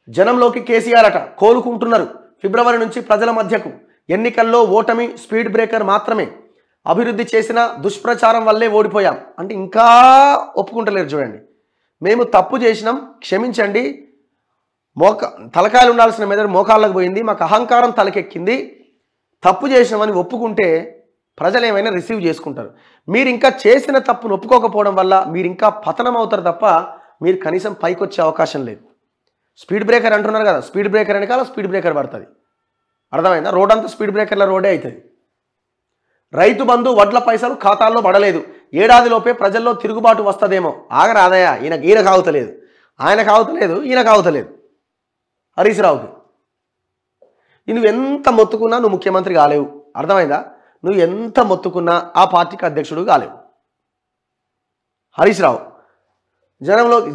జనంలోకి కేసీఆర్ అట కోలుకుంటున్నారు. ఫిబ్రవరి నుంచి ప్రజల మధ్యకు. ఎన్నికల్లో ఓటమి స్పీడ్ బ్రేకర్ మాత్రమే. అభివృద్ధి చేసిన దుష్ప్రచారం వల్లే ఓడిపోయాం అంటే ఇంకా ఒప్పుకుంటలేరు. చూడండి, మేము తప్పు చేసినాం, క్షమించండి, తలకాయలు ఉండాల్సిన మెదడు మోకాళ్ళకు పోయింది, మాకు అహంకారం తలకెక్కింది, తప్పు చేసినామని ఒప్పుకుంటే ప్రజలు ఏమైనా రిసీవ్ చేసుకుంటారు. మీరు ఇంకా చేసిన తప్పును ఒప్పుకోకపోవడం వల్ల మీరు ఇంకా పతనం అవుతారు తప్ప మీరు కనీసం పైకి వచ్చే అవకాశం లేదు. స్పీడ్ బ్రేకర్ అంటున్నారు కదా, స్పీడ్ బ్రేకర్ వెనకాల స్పీడ్ బ్రేకర్ పడుతుంది. అర్థమైందా? రోడ్ అంతా స్పీడ్ బ్రేకర్ల రోడే అవుతుంది. రైతు బంధు వడ్ల పైసలు ఖాతాల్లో పడలేదు. ఏడాదిలోపే ప్రజల్లో తిరుగుబాటు వస్తుందేమో. ఆగరాదయా, ఈయన కావుతలేదు, ఆయన కావుతలేదు, ఈయన కావుతలేదు. హరీష్ రావుకి నువ్వు ఎంత మొత్తుకున్నా నువ్వు ముఖ్యమంత్రి కాలేవు. అర్థమైందా? నువ్వు ఎంత మొత్తుకున్నా ఆ పార్టీకి అధ్యక్షుడు కాలేవు. హరీష్ రావు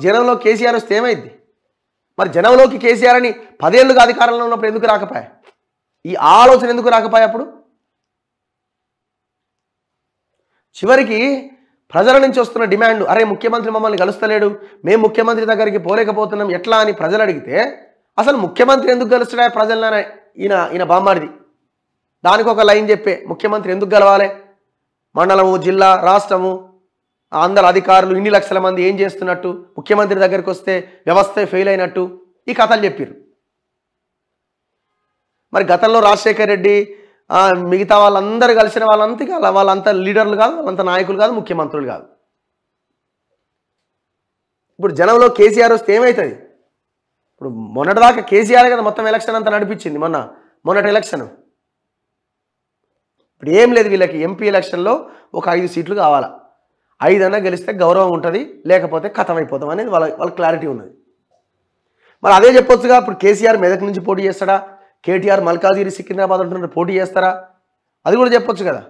జనంలో కేసీఆర్ వస్తే ఏమైంది? మరి జనంలోకి కేసీఆర్ అని 10 ఏళ్ళుగా అధికారంలో ఉన్నప్పుడు ఎందుకు రాకపోయా? ఈ ఆలోచన ఎందుకు రాకపోయా? అప్పుడు చివరికి ప్రజల నుంచి వస్తున్న డిమాండ్, అరే ముఖ్యమంత్రి మమ్మల్ని కలుస్తలేడు, మేము ముఖ్యమంత్రి దగ్గరికి పోలేకపోతున్నాం ఎట్లా అని ప్రజలు అడిగితే అసలు ముఖ్యమంత్రి ఎందుకు కలుస్తాడా ప్రజలనే ఈయన బామ్మాడిది. దానికి ఒక లైన్ చెప్పే ముఖ్యమంత్రి ఎందుకు గెలవాలి, మండలము, జిల్లా, రాష్ట్రము, అందరు అధికారులు, ఇన్ని లక్షల మంది ఏం చేస్తున్నట్టు, ముఖ్యమంత్రి దగ్గరికి వస్తే వ్యవస్థ ఫెయిల్ అయినట్టు ఈ కథలు చెప్పారు. మరి గతంలో రాజశేఖర్ రెడ్డి మిగతా వాళ్ళందరూ కలిసిన వాళ్ళంతా లీడర్లు కాదు, వాళ్ళంతా నాయకులు కాదు, ముఖ్యమంత్రులు కాదు. ఇప్పుడు జనంలో కేసీఆర్ వస్తే ఏమవుతుంది? ఇప్పుడు మొన్నటిదాకా కేసీఆర్ కదా మొత్తం ఎలక్షన్ అంతా నడిపించింది. మొన్నటి ఎలక్షన్ ఇప్పుడు ఏం లేదు. వీళ్ళకి ఎంపీ ఎలక్షన్లో ఒక 5 సీట్లు కావాలా, 5 అన్నా గెలిస్తే గౌరవం ఉంటుంది, లేకపోతే కథం అయిపోతాం అనేది వాళ్ళ క్లారిటీ ఉన్నది. మరి అదే చెప్పొచ్చుగా. ఇప్పుడు కేసీఆర్ మెదక్ నుంచి పోటీ చేస్తాడా, కేటీఆర్ మల్కాజిగిరి సికింద్రాబాద్ అంటున్నారు పోటీ చేస్తారా, అది కూడా చెప్పొచ్చు కదా.